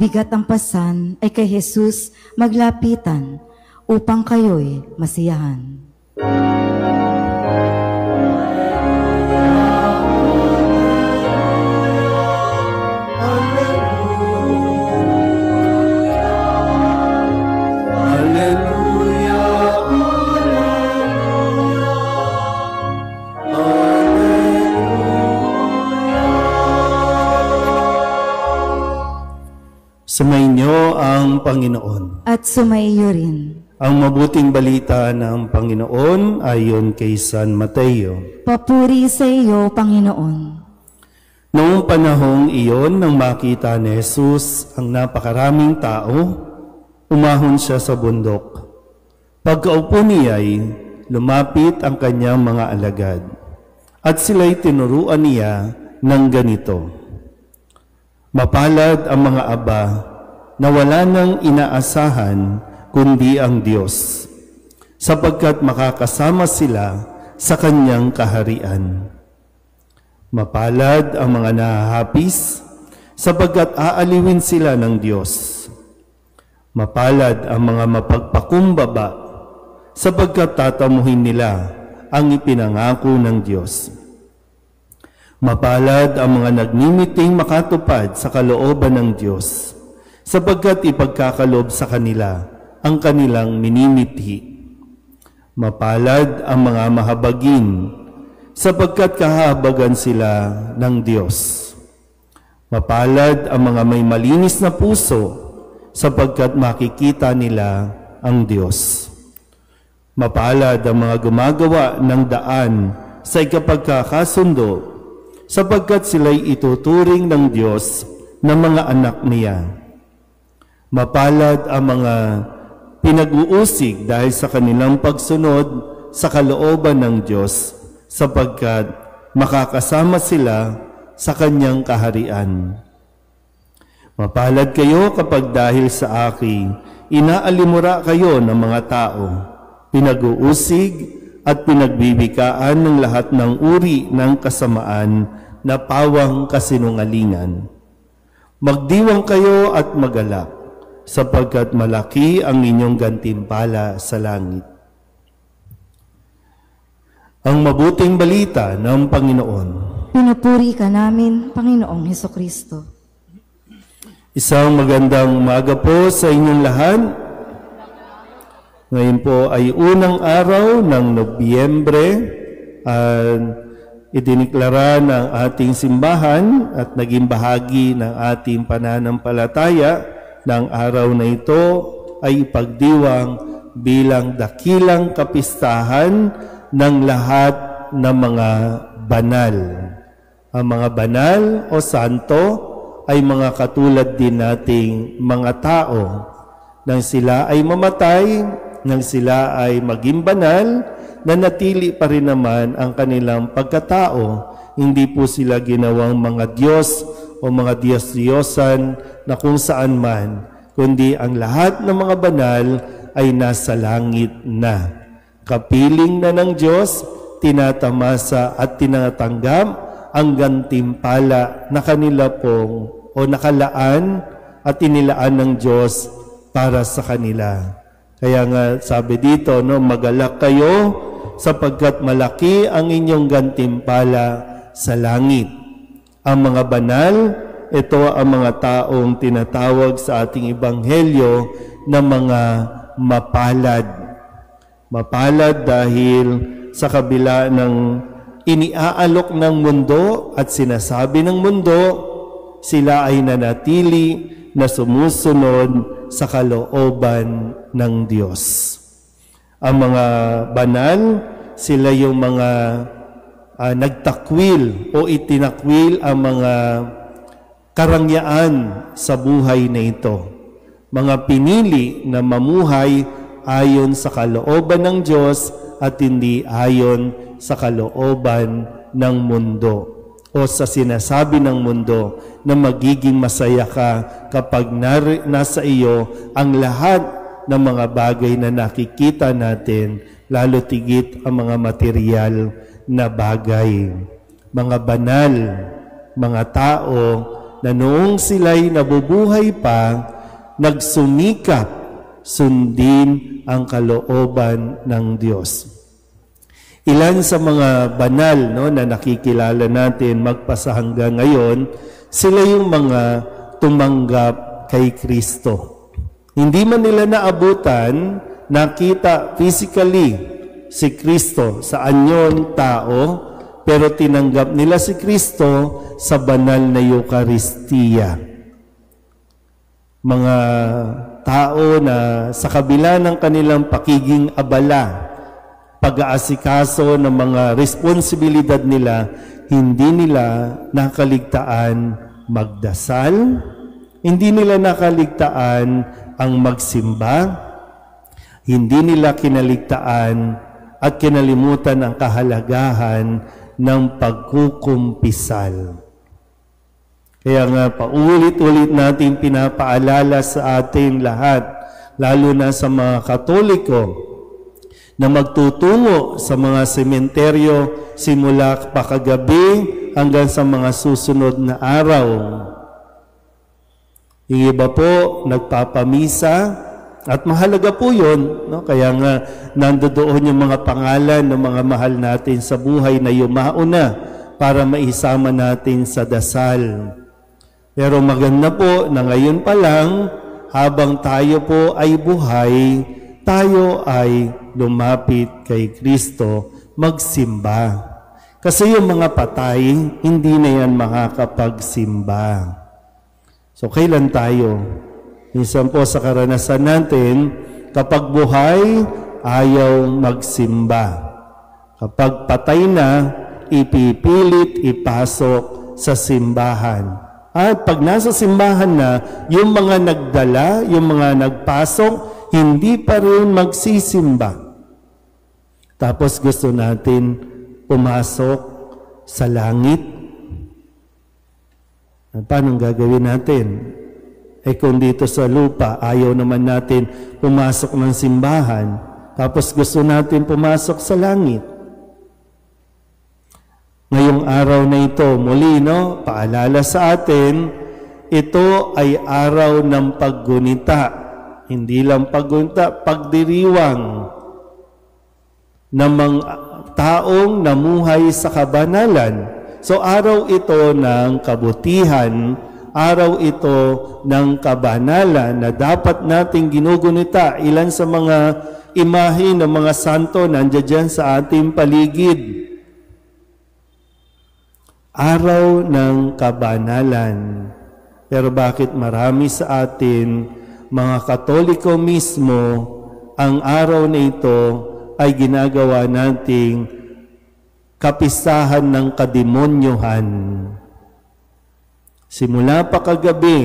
mabigat ang pasan ay kay Jesus maglapitan upang kayo'y masiyahan. Sumainyo ang Panginoon. At sumaiyo rin. Ang mabuting balita ng Panginoon ayon kay San Mateo. Papuri sa iyo, Panginoon. Noong panahong iyon nang makita ni Jesus ang napakaraming tao, umahon siya sa bundok. Pagkaupo niya'y lumapit ang kanyang mga alagad, at sila'y tinuruan niya ng ganito. Mapalad ang mga aba na wala nang inaasahan kundi ang Diyos, sapagkat makakasama sila sa kanyang kaharian. Mapalad ang mga nahahapis, sapagkat aaliwin sila ng Diyos. Mapalad ang mga mapagpakumbaba, sapagkat tatamuhin nila ang ipinangako ng Diyos. Mapalad ang mga nagmimiting makatupad sa kalooban ng Diyos, sapagkat ipagkakalob sa kanila ang kanilang minimithi. Mapalad ang mga mahabagin, sapagkat kahabagan sila ng Diyos. Mapalad ang mga may malinis na puso, sapagkat makikita nila ang Diyos. Mapalad ang mga gumagawa ng daan sa ikapagkakasundo, sapagkat sila'y ituturing ng Diyos na mga anak niya. Mapalad ang mga pinag-uusig dahil sa kanilang pagsunod sa kalooban ng Diyos, sapagkat makakasama sila sa kanyang kaharian. Mapalad kayo kapag dahil sa akin, inaalimura kayo ng mga tao, pinag-uusig at pinagbibikaan ng lahat ng uri ng kasamaan na pawang kasinungalingan. Magdiwang kayo at magalak, sapagkat malaki ang inyong gantimpala sa langit. Ang mabuting balita ng Panginoon. Pinupuri ka namin, Panginoong Hesukristo. Isang magandang umaga po sa inyong lahat. Ngayon po ay unang araw ng Nobyembre at idiniklara ng ating simbahan at naging bahagi ng ating pananampalataya ng araw na ito ay ipagdiwang bilang dakilang kapistahan ng lahat ng mga banal. Ang mga banal o santo ay mga katulad din nating mga tao. Nang sila ay mamatay, nang sila ay maging banal, nanatili pa rin naman ang kanilang pagkatao. Hindi po sila ginawang mga Diyos o mga Diyos-Diyosan na kung saan man, kundi ang lahat ng mga banal ay nasa langit na. Kapiling na ng Diyos, tinatamasa at tinatanggap ang gantimpala na kanila pong o nakalaan at inilaan ng Diyos para sa kanila. Kaya nga sabi dito, no, magalak kayo sapagkat malaki ang inyong gantimpala sa langit. Ang mga banal, ito ang mga taong tinatawag sa ating ebanghelyo na mga mapalad. Mapalad dahil sa kabila ng iniaalok ng mundo at sinasabi ng mundo, sila ay nanatili na sumusunod sa kalooban ng Diyos. Ang mga banal, sila yung mga nagtakwil o itinakwil ang mga karangyaan sa buhay na ito. Mga pinili na mamuhay ayon sa kalooban ng Diyos at hindi ayon sa kalooban ng mundo o sa sinasabi ng mundo na magiging masaya ka kapag nasa iyo ang lahat ng mga bagay na nakikita natin, lalo tigit ang mga material na bagay. Mga banal, mga tao na noong sila'y nabubuhay pa, nagsumikap sundin ang kalooban ng Diyos. Ilan sa mga banal na nakikilala natin magpasa hanggang ngayon, sila yung mga tumanggap kay Kristo. Hindi man nila naabutan, nakita physically si Kristo sa anyong tao, pero tinanggap nila si Kristo sa banal na Eucharistia. Mga tao na sa kabila ng kanilang pakiging abala, pag-aasikaso ng mga responsibilidad nila, hindi nila nakaligtaan magdasal, hindi nila nakaligtaan ang magsimba, hindi nila kinaligtaan at kinalimutan ang kahalagahan ng pagkukumpisal. Kaya nga paulit-ulit natin pinapaalala sa ating lahat, lalo na sa mga Katoliko, na magtutungo sa mga sementeryo simula pakagabi hanggang sa mga susunod na araw. Yung iba po nagpapamisa at mahalaga po yun. Kaya nga nandoon yung mga pangalan ng mga mahal natin sa buhay na yumauna para maisama natin sa dasal. Pero maganda po na ngayon pa lang, habang tayo po ay buhay, tayo ay lumapit kay Kristo, magsimba. Kasi yung mga patay, hindi na yan makakapagsimba. So, kailan tayo? Minsan po sa karanasan natin, kapag buhay, ayaw magsimba. Kapag patay na, ipipilit ipasok sa simbahan. At pag nasa simbahan na, yung mga nagdala, yung mga nagpasok, hindi pa rin magsisimba. Tapos gusto natin pumasok sa langit. Paano gagawin natin? Kung dito sa lupa, ayaw naman natin pumasok ng simbahan. Tapos gusto natin pumasok sa langit. Ngayong araw na ito, muli, paalala sa atin, ito ay araw ng paggunita. Hindi lang paggunita, pagdiriwang ng mga taong namuhay sa kabanalan. So araw ito ng kabutihan, araw ito ng kabanalan na dapat nating ginugunita. Ilan sa mga imahe ng mga santo nandiyan sa ating paligid. Araw ng kabanalan. Pero bakit marami sa atin, mga Katoliko mismo, ang araw na ito ay ginagawa nating kapistahan ng kademonyohan. Simula pa kagabi,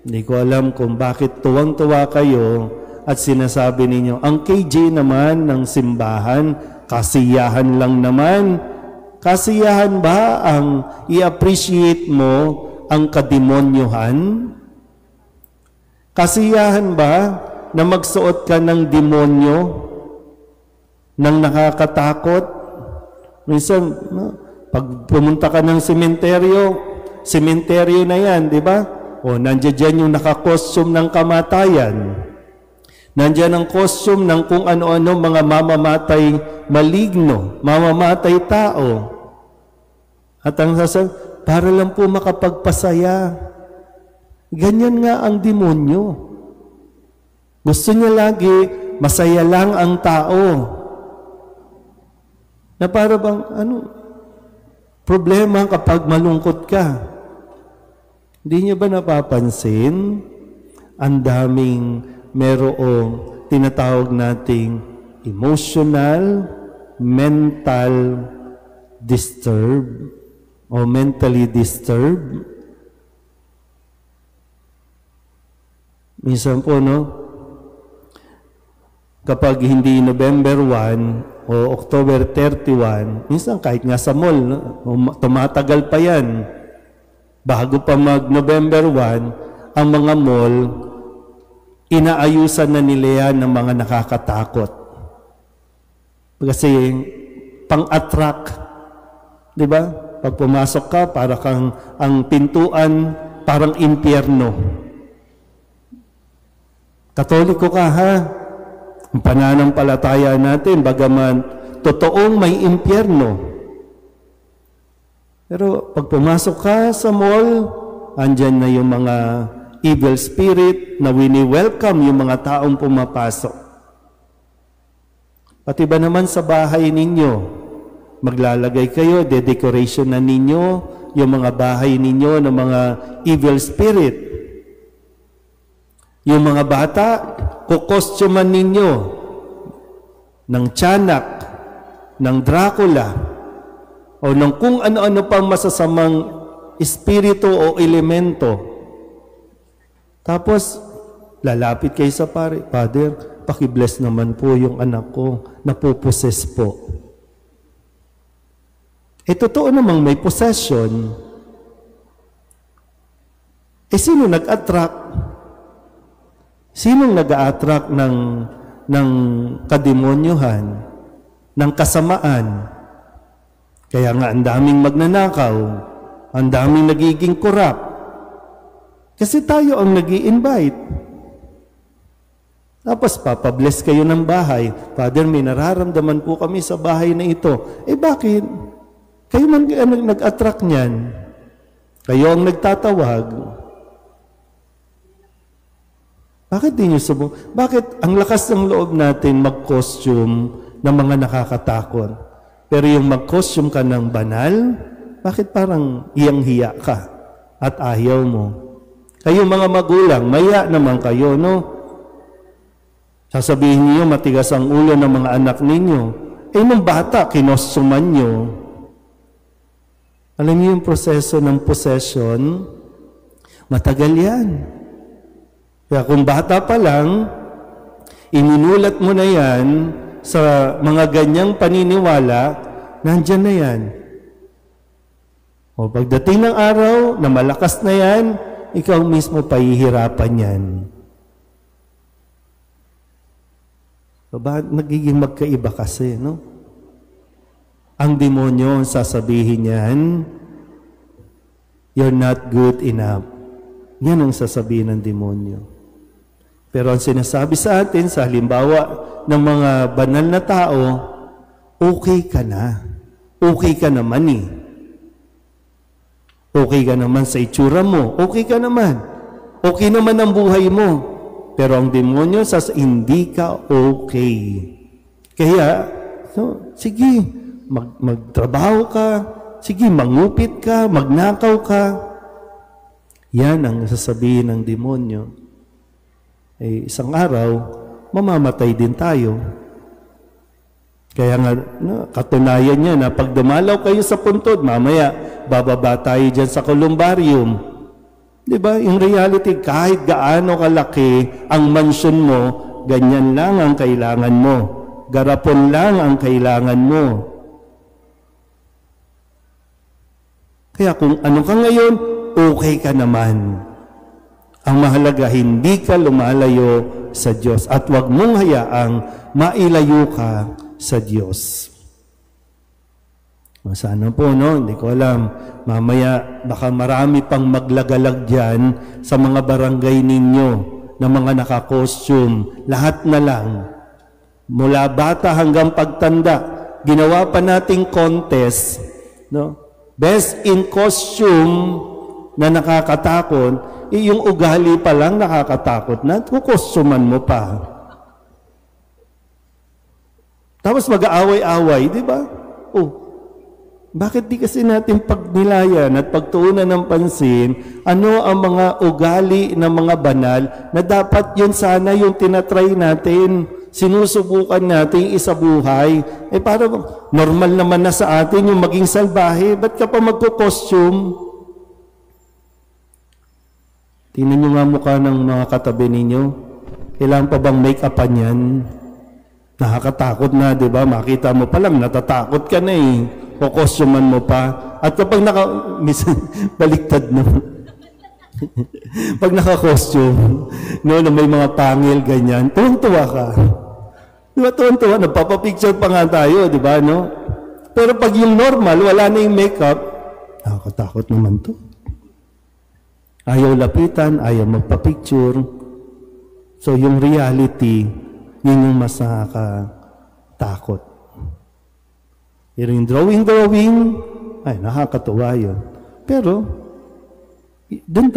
hindi ko alam kung bakit tuwang-tuwa kayo at sinasabi ninyo, ang KJ naman ng simbahan, kasiyahan lang naman. Kasiyahan ba ang i-appreciate mo ang kademonyohan? Kasiyahan ba na magsuot ka ng demonyo, ng nakakatakot? Minsan, pag pumunta ka ng sementeryo na yan, di ba? O, nandiyan yung nakakostume ng kamatayan. Nandiyan ang costume ng kung ano-ano mga mamamatay maligno, mamamatay tao. At ang sasabi, para lang po makapagpasaya. Ganyan nga ang demonyo. Gusto niya lagi, masaya lang ang tao. Na para bang, problema kapag malungkot ka. Hindi niya ba napapansin? Ang daming merong tinatawag nating emotional, mental disturbed o mentally disturbed. Minsan po, kapag hindi November 1 o October 31, minsan kahit nga sa mall, tumatagal pa yan. Bago pa mag-November 1, ang mga mall, inaayusan na nila yan ng mga nakakatakot. Kasi pang-attract, di ba? Pag pumasok ka, para kang ang pintuan, parang impyerno. Katoliko ka, ha? Ang pananampalataya natin, bagaman totoong may impyerno. Pero pag pumasok ka sa mall, andyan na yung mga evil spirit na wini-welcome yung mga taong pumapasok. Pati ba naman sa bahay ninyo, maglalagay kayo, de-decoration na ninyo yung mga bahay ninyo ng mga evil spirit. Yung mga bata, kukostyuman ninyo ng tiyanak, ng Dracula, o ng kung ano-ano pang masasamang espiritu o elemento. Tapos, lalapit kayo sa pare, Father, pakibless naman po yung anak ko, napuposes po. Totoo namang may possession. Sino nag-attract? Sinong nag-a-attract ng kademonyohan, ng kasamaan? Kaya nga, ang daming magnanakaw, ang daming nagiging korap. Kasi tayo ang nag-i-invite. Tapos, papabless kayo ng bahay. Father, may nararamdaman po kami sa bahay na ito. Bakit? Kayo man nag-attract niyan. Kayo ang nagtatawag. Bakit di nyo Bakit ang lakas ng loob natin mag-costume ng mga nakakatakot? Pero yung mag-costume ka ng banal, bakit parang iyang-hiya ka at ayaw mo? Kayo mga magulang, maya naman kayo, no? Sasabihin niyo matigas ang ulo ng mga anak ninyo. Nung bata, kinostuman nyo. Alam niyo yung proseso ng possession, matagal yan. Kaya kung bata pa lang, ininulat mo na yan sa mga ganyang paniniwala, nandyan na yan. O pagdating ng araw na malakas na yan, ikaw mismo pahihirapan yan. So, nagiging magkaiba kasi, no? Ang demonyo, sasabihin niyan, you're not good enough. Yan ang sasabihin ng demonyo. Pero ang sinasabi sa atin, sa halimbawa ng mga banal na tao, okay ka na. Okay ka naman eh. Okay ka naman sa itsura mo. Okay ka naman. Okay naman ang buhay mo. Pero ang demonyo hindi ka okay. Kaya, sige, magtrabaho ka, sige, mangupit ka, magnakaw ka. Yan ang sasabihin ng demonyo. Isang araw, mamamatay din tayo. Kaya nga, katunayan niya na pag dumalaw kayo sa puntod, mamaya, bababa tayo dyan sa columbarium. Diba? In reality, kahit gaano kalaki ang mansyon mo, ganyan lang ang kailangan mo. Garapon lang ang kailangan mo. Kaya kung ano ka ngayon, okay ka naman. Ang mahalaga, hindi ka lumalayo sa Diyos at huwag mong hayaang mailayo ka sa Diyos. Sana po, no? Hindi ko alam. Mamaya, baka marami pang maglagalag dyan sa mga barangay ninyo na mga naka-costume. Lahat na lang. Mula bata hanggang pagtanda, ginawa pa nating contest, no? Best in costume na nakakatakot, yung ugali pa lang nakakatakot na, kukostuman mo pa. Tapos mag-aaway-aaway, di ba? Bakit di kasi natin pagnilayan at pagtuunan ng pansin, ano ang mga ugali ng mga banal na dapat yun sana yung tinatry natin, sinusubukan natin isabuhay. Parang normal naman na sa atin yung maging salbahe, ba't ka pa magko-costume? Tingnan nyo nga mukha ng mga katabi ninyo. Kailangan pa bang make-upan yan? Nakakatakot na, di ba? Makita mo pa lang, natatakot ka na eh. Kukostuman mo pa. At kapag baliktad na. Pag naka-costume, no, na may mga pangil, ganyan, tuwang-tuwa ka. Di ba, tuwang-tuwa? Nagpapapicture pa nga tayo, di ba, no? Pero pag yung normal, wala na yung makeup, Nakakatakot naman to. Ayaw lapitan, ayaw magpa-picture. So yung reality, yun yung mas nakakatakot. Pero yung drawing, ay nakakatuwa yun. Pero, doon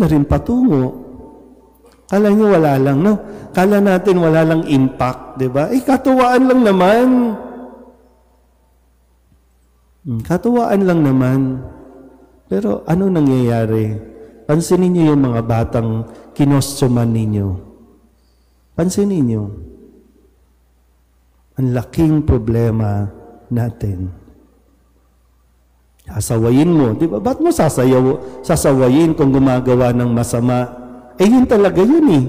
na rin patungo. Kala nyo wala lang, no? Kala natin wala lang impact, di ba? Katuwaan lang naman. Katuwaan lang naman. Pero ano nangyayari? Pansinin niyo yung mga batang kinostuman ninyo. Pansinin niyo. Ang laking problema natin. Sasawayin mo. Di ba? Ba't mo sasawayin kung gumagawa ng masama? Yun talaga yun eh.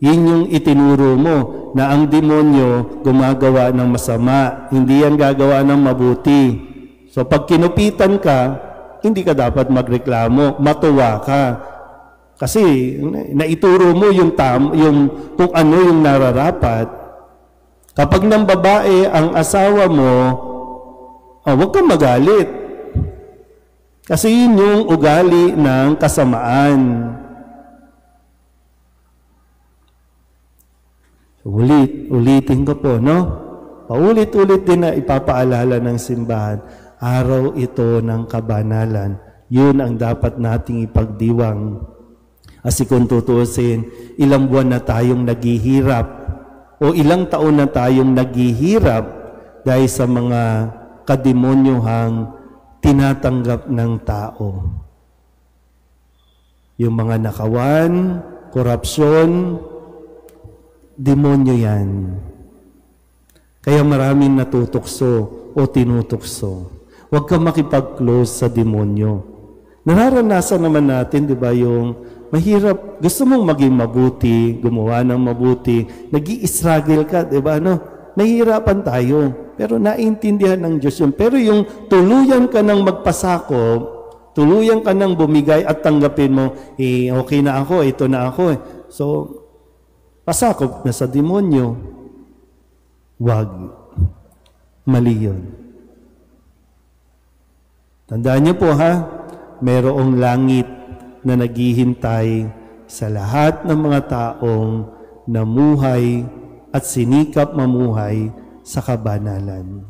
Yun yung itinuro mo na ang demonyo gumagawa ng masama. Hindi yan gagawa ng mabuti. So pag kinupitan ka, hindi ka dapat magreklamo, matuwa ka. Kasi naituro mo yung kung ano yung nararapat. Kapag ng babae ang asawa mo, huwag kang magalit. Kasi yun yung ugali ng kasamaan. Ulitin ko po, no? Paulit-ulit din na ipapaalala ng simbahan. Araw ito ng kabanalan. Yun ang dapat nating ipagdiwang. Kasi kung tutusin, ilang buwan na tayong naghihirap o ilang taon na tayong naghihirap dahil sa mga kademonyohang tinatanggap ng tao. Yung mga nakawan, korupsyon, demonyo yan. Kaya maraming natutukso o tinutukso. Huwag kang makipag-close sa demonyo. Nararanasan naman natin, di ba, yung mahirap, gusto mong maging mabuti, gumawa ng mabuti, nag-i-struggle ka, di ba, no? Nahihirapan tayo, pero naiintindihan ng Diyos yun. Pero yung tuluyan ka ng magpasakop, tuluyan ka ng bumigay at tanggapin mo, okay na ako, ito na ako. So, pasakop na sa demonyo. Wag. Mali yun. Tandaan niyo po ha, mayroong langit na naghihintay sa lahat ng mga taong namuhay at sinikap mamuhay sa kabanalan.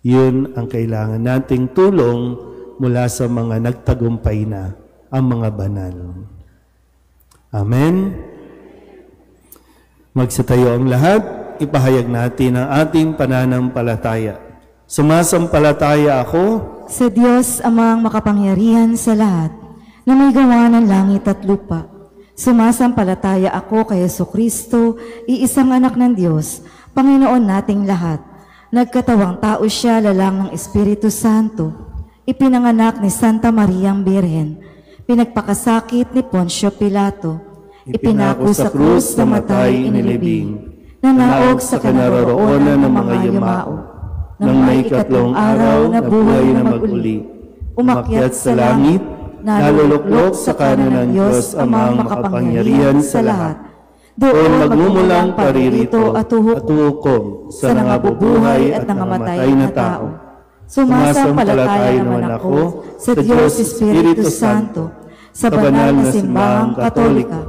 Yun ang kailangan nating tulong mula sa mga nagtagumpay na ang mga banal. Amen? Magsitayo ang lahat, ipahayag natin ang ating pananampalataya. Sumasampalataya ako sa Diyos amang makapangyarihan sa lahat, na may gawa ng langit at lupa. Sumasampalataya ako kay Jesucristo, iisang anak ng Diyos, Panginoon nating lahat. Nagkatawang tao siya, lalang ng Espiritu Santo. Ipinanganak ni Santa Mariang Birhen. Pinagpakasakit ni Poncio Pilato. Ipinako sa krus, namatay, inilibing. Nanaog sa kinaroroonan ng mga yumao. Nang may ikatlong araw na buhay na mag-uli, umakyat sa langit, naluluklok sa kanan ng Diyos amang makapangyarihan sa lahat. Doon magmumulang paririto at hukom sa nangabubuhay at nangamatay na tao. Sumasampalataya naman ako sa Diyos Espiritu Santo, sa banal na simbahang Katolika,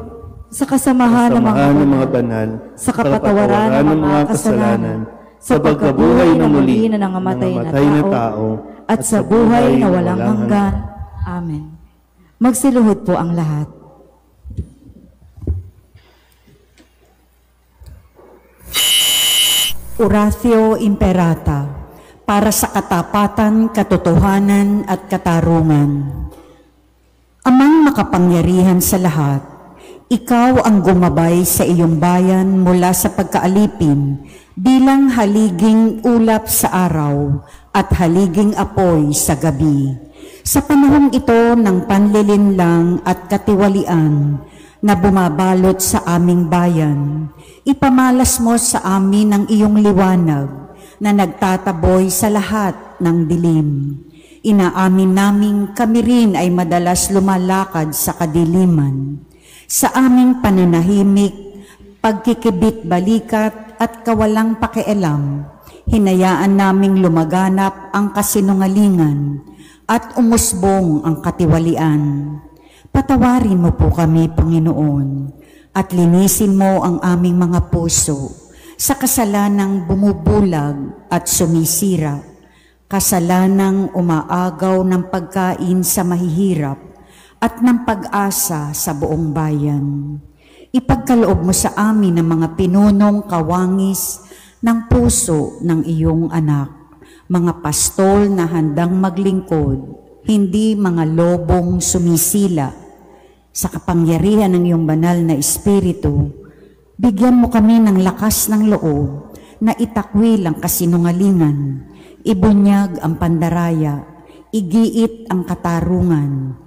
sa kasamahan ng mga banal, sa kapatawaran ng mga kasalanan, sa pagkabuhay na muli na nangamatay na tao, at sa buhay na walang hanggan. Amen. Magsiluhod po ang lahat. Oratio Imperata, para sa katapatan, katotohanan at katarungan. Amang makapangyarihan sa lahat, ikaw ang gumabay sa iyong bayan mula sa pagkaalipin bilang haliging ulap sa araw at haliging apoy sa gabi. Sa panahong ito ng panlilinlang at katiwalian na bumabalot sa aming bayan, ipamalas mo sa amin ang iyong liwanag na nagtataboy sa lahat ng dilim. Inaamin naming kami rin ay madalas lumalakad sa kadiliman. Sa aming pananahimik, pagkikibit-balikat at kawalang pakialam, hinayaan naming lumaganap ang kasinungalingan. at umusbong ang katiwalian. Patawarin mo po kami, Panginoon, at linisin mo ang aming mga puso sa kasalanang bumubulag at sumisira, kasalanang umaagaw ng pagkain sa mahihirap at ng pag-asa sa buong bayan. Ipagkaloob mo sa amin ang mga pinunong kawangis ng puso ng iyong anak, mga pastol na handang maglingkod, hindi mga lobong sumisila. Sa kapangyarihan ng iyong banal na Espiritu, bigyan mo kami ng lakas ng loob na itakwil ang kasinungalingan, ibunyag ang pandaraya, igiit ang katarungan,